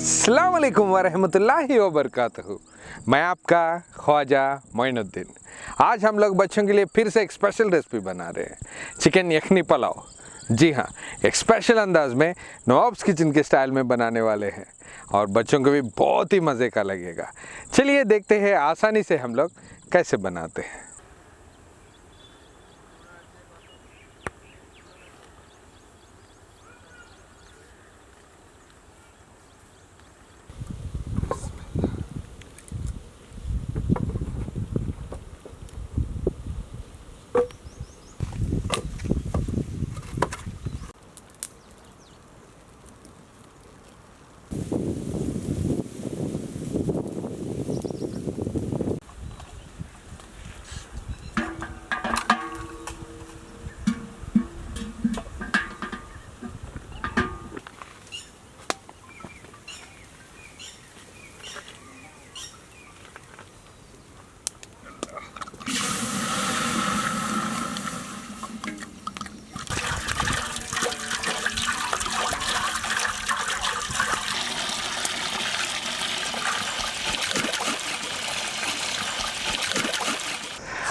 अस्सलाम वालेकुम वरहमतुल्लाहि वबरकातुहू। मैं आपका ख्वाजा मोइनुद्दीन। आज हम लोग बच्चों के लिए फिर से एक स्पेशल रेसिपी बना रहे हैं, चिकन यखनी पुलाव। जी हाँ, एक स्पेशल अंदाज में नवाब्स किचन के स्टाइल में बनाने वाले हैं और बच्चों को भी बहुत ही मज़े का लगेगा। चलिए देखते हैं आसानी से हम लोग कैसे बनाते हैं।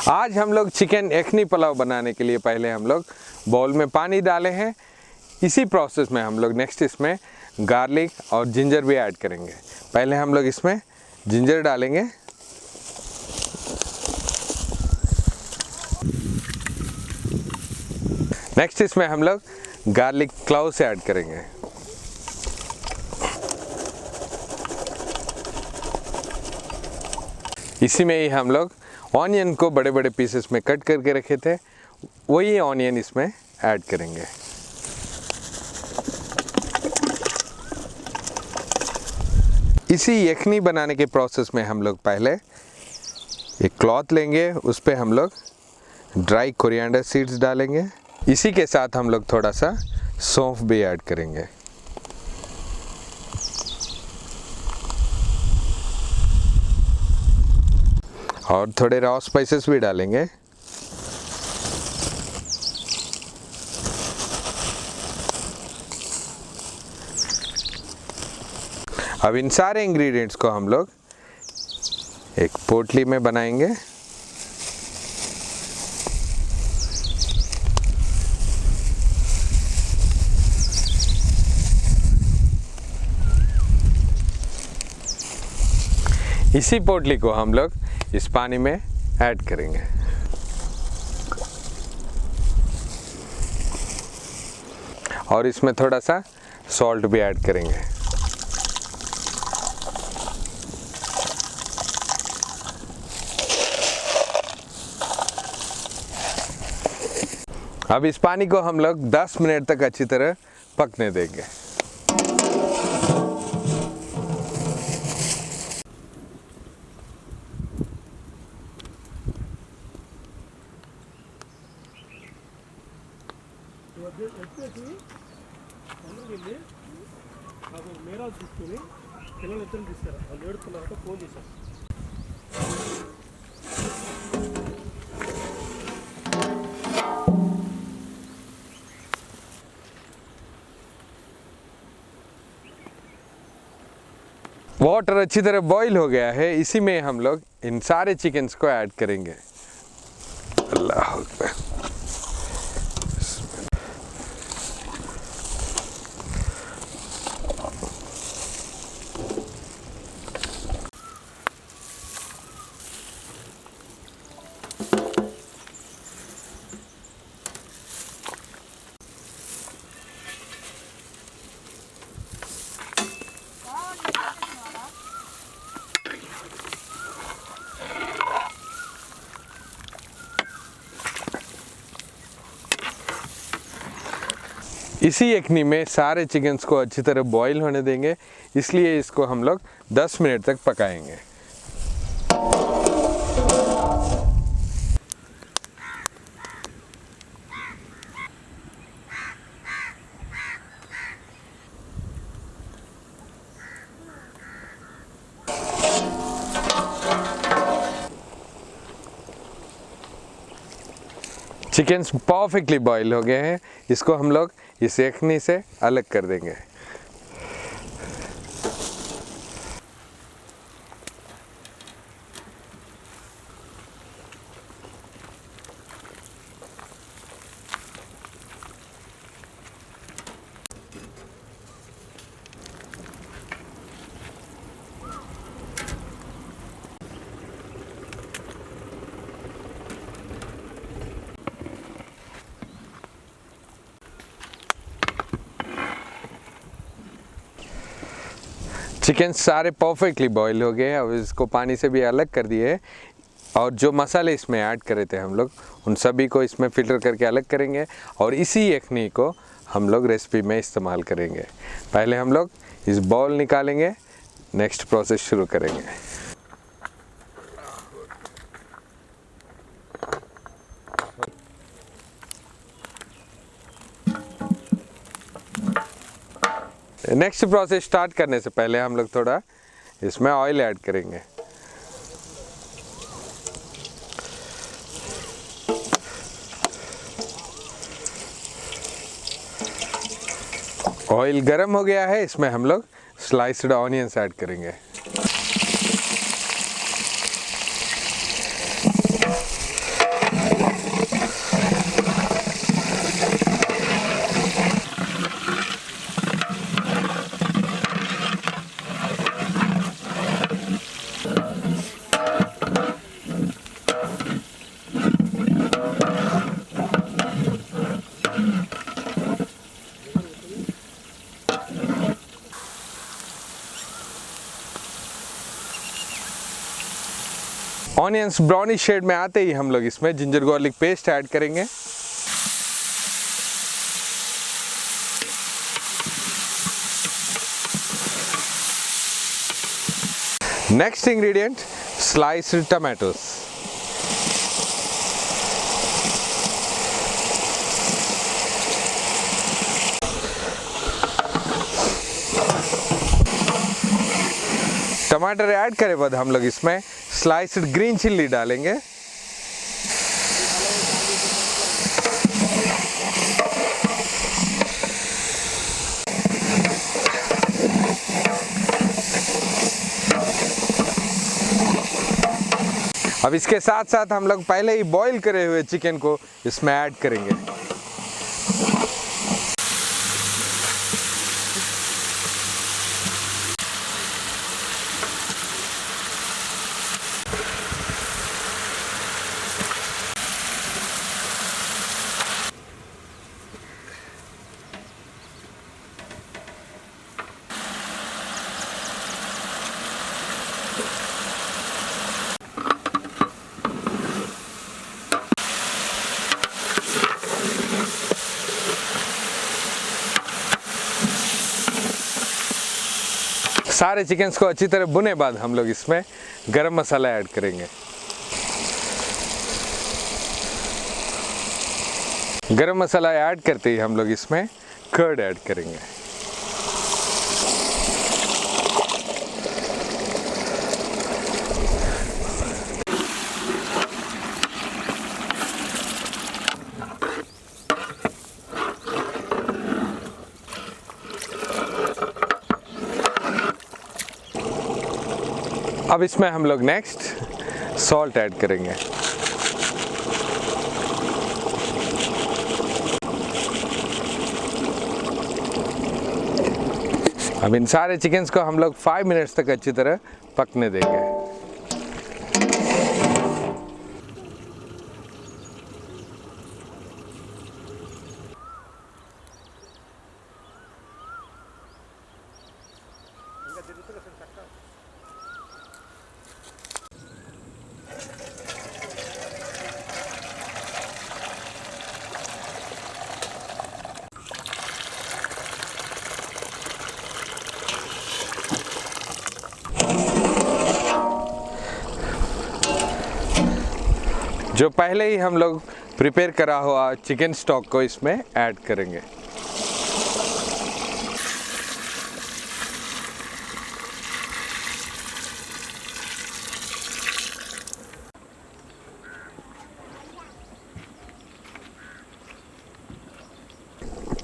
आज हम लोग चिकन यखनी पुलाव बनाने के लिए पहले हम लोग बाउल में पानी डाले हैं। इसी प्रोसेस में हम लोग नेक्स्ट इसमें गार्लिक और जिंजर भी ऐड करेंगे। पहले हम लोग इसमें जिंजर डालेंगे, नेक्स्ट इसमें हम लोग गार्लिक क्लाव्स ऐड करेंगे। इसी में ही हम लोग ऑनियन को बड़े बड़े पीसेस में कट करके रखे थे, वही ऑनियन इसमें ऐड करेंगे। इसी यखनी बनाने के प्रोसेस में हम लोग पहले एक क्लॉथ लेंगे, उस पे हम लोग ड्राई कोरिएंडर सीड्स डालेंगे। इसी के साथ हम लोग थोड़ा सा सौंफ भी ऐड करेंगे और थोड़े रॉ स्पाइसेस भी डालेंगे। अब इन सारे इंग्रेडिएंट्स को हम लोग एक पोटली में बनाएंगे। इसी पोटली को हम लोग इस पानी में ऐड करेंगे और इसमें थोड़ा सा सॉल्ट भी ऐड करेंगे। अब इस पानी को हम लोग 10 मिनट तक अच्छी तरह पकने देंगे। वाटर अच्छी तरह बॉईल हो गया है, इसी में हम लोग इन सारे चिकन्स को ऐड करेंगे। अल्लाह अकबर। इसी यखनी में सारे चिकन्स को अच्छी तरह बॉईल होने देंगे, इसलिए इसको हम लोग 10 मिनट तक पकाएंगे। चिकन्स परफेक्टली बॉईल हो गए हैं, इसको हम लोग इस यखनी से अलग कर देंगे। चिकन सारे परफेक्टली बॉईल हो गए। अब इसको पानी से भी अलग कर दिए और जो मसाले इसमें ऐड करे थे हम लोग उन सभी को इसमें फ़िल्टर करके अलग करेंगे और इसी यखनी को हम लोग रेसिपी में इस्तेमाल करेंगे। पहले हम लोग इस बाउल निकालेंगे, नेक्स्ट प्रोसेस शुरू करेंगे। नेक्स्ट प्रोसेस स्टार्ट करने से पहले हम लोग थोड़ा इसमें ऑयल ऐड करेंगे। ऑयल गरम हो गया है, इसमें हम लोग स्लाइस्ड ऑनियंस ऐड करेंगे। ऑनियंस ब्राउनिश शेड में आते ही हम लोग इसमें जिंजर गार्लिक पेस्ट ऐड करेंगे। Next ingredient sliced tomatoes. टमाटर ऐड करे बाद हम लोग इसमें स्लाइस्ड ग्रीन चिल्ली डालेंगे। अब इसके साथ साथ हम लोग पहले ही बॉईल करे हुए चिकन को इसमें ऐड करेंगे। सारे चिकन्स को अच्छी तरह भुने बाद हम लोग इसमें गरम मसाला ऐड करेंगे। गरम मसाला ऐड करते ही हम लोग इसमें कर्ड ऐड करेंगे। अब इसमें हम लोग नेक्स्ट सॉल्ट ऐड करेंगे। अब इन सारे चिकन्स को हम लोग 5 मिनट्स तक अच्छी तरह पकने देंगे। जो पहले ही हम लोग प्रिपेयर करा हुआ चिकन स्टॉक को इसमें ऐड करेंगे।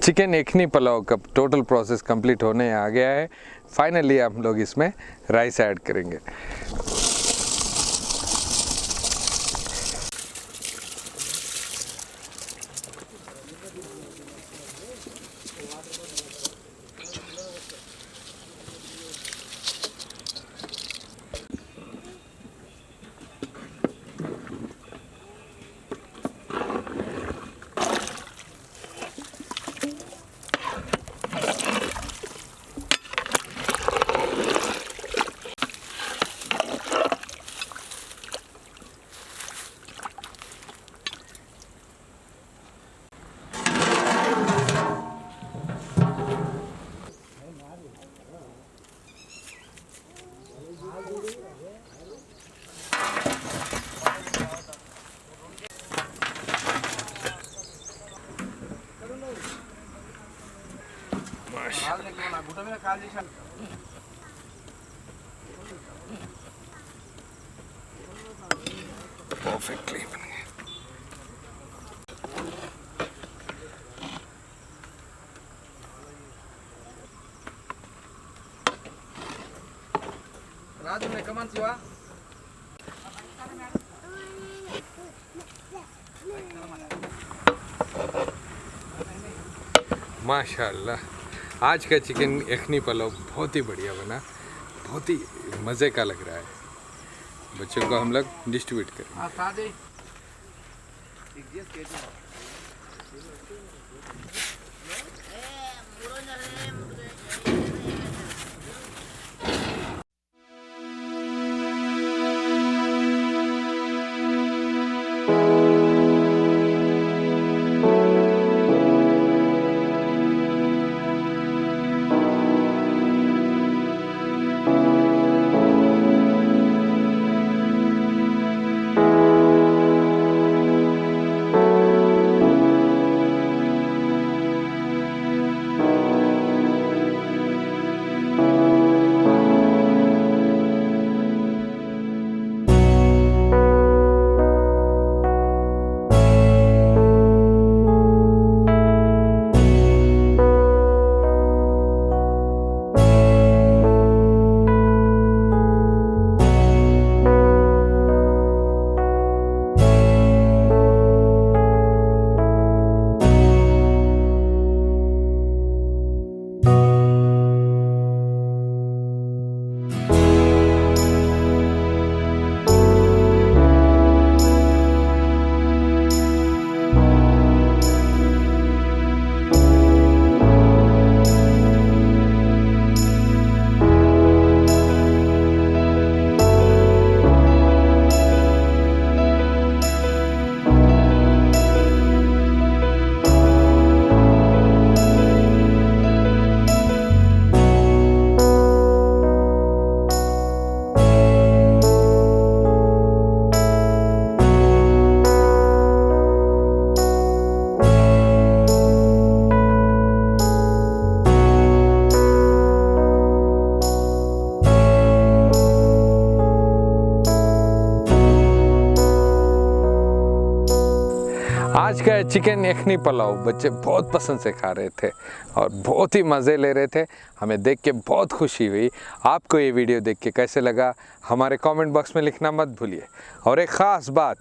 चिकन यखनी पुलाव का टोटल प्रोसेस कंप्लीट होने आ गया है। फाइनली हम लोग इसमें राइस ऐड करेंगे। परफेक्टली बन गया। राजू ने कमान सिवा माशाल्लाह, आज का चिकन यखनी पुलाव बहुत ही बढ़िया बना, बहुत ही मज़े का लग रहा है। बच्चों को हम लोग डिस्ट्रीब्यूट करें। आज का चिकन यखनी पुलाव बच्चे बहुत पसंद से खा रहे थे और बहुत ही मज़े ले रहे थे। हमें देख के बहुत खुशी हुई। आपको ये वीडियो देख के कैसे लगा हमारे कमेंट बॉक्स में लिखना मत भूलिए। और एक ख़ास बात,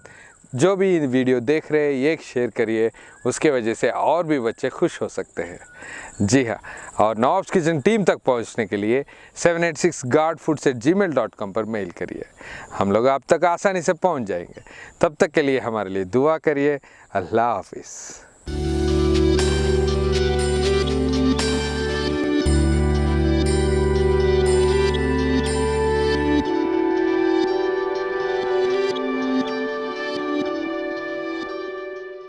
जो भी वीडियो देख रहे हैं ये शेयर करिए, उसके वजह से और भी बच्चे खुश हो सकते हैं। जी हाँ, और नवाब्स किचन टीम तक पहुंचने के लिए 786guardfoods@gmail.com पर मेल करिए। हम लोग आप तक आसानी से पहुंच जाएंगे। तब तक के लिए हमारे लिए दुआ करिए। अल्लाह हाफिज़।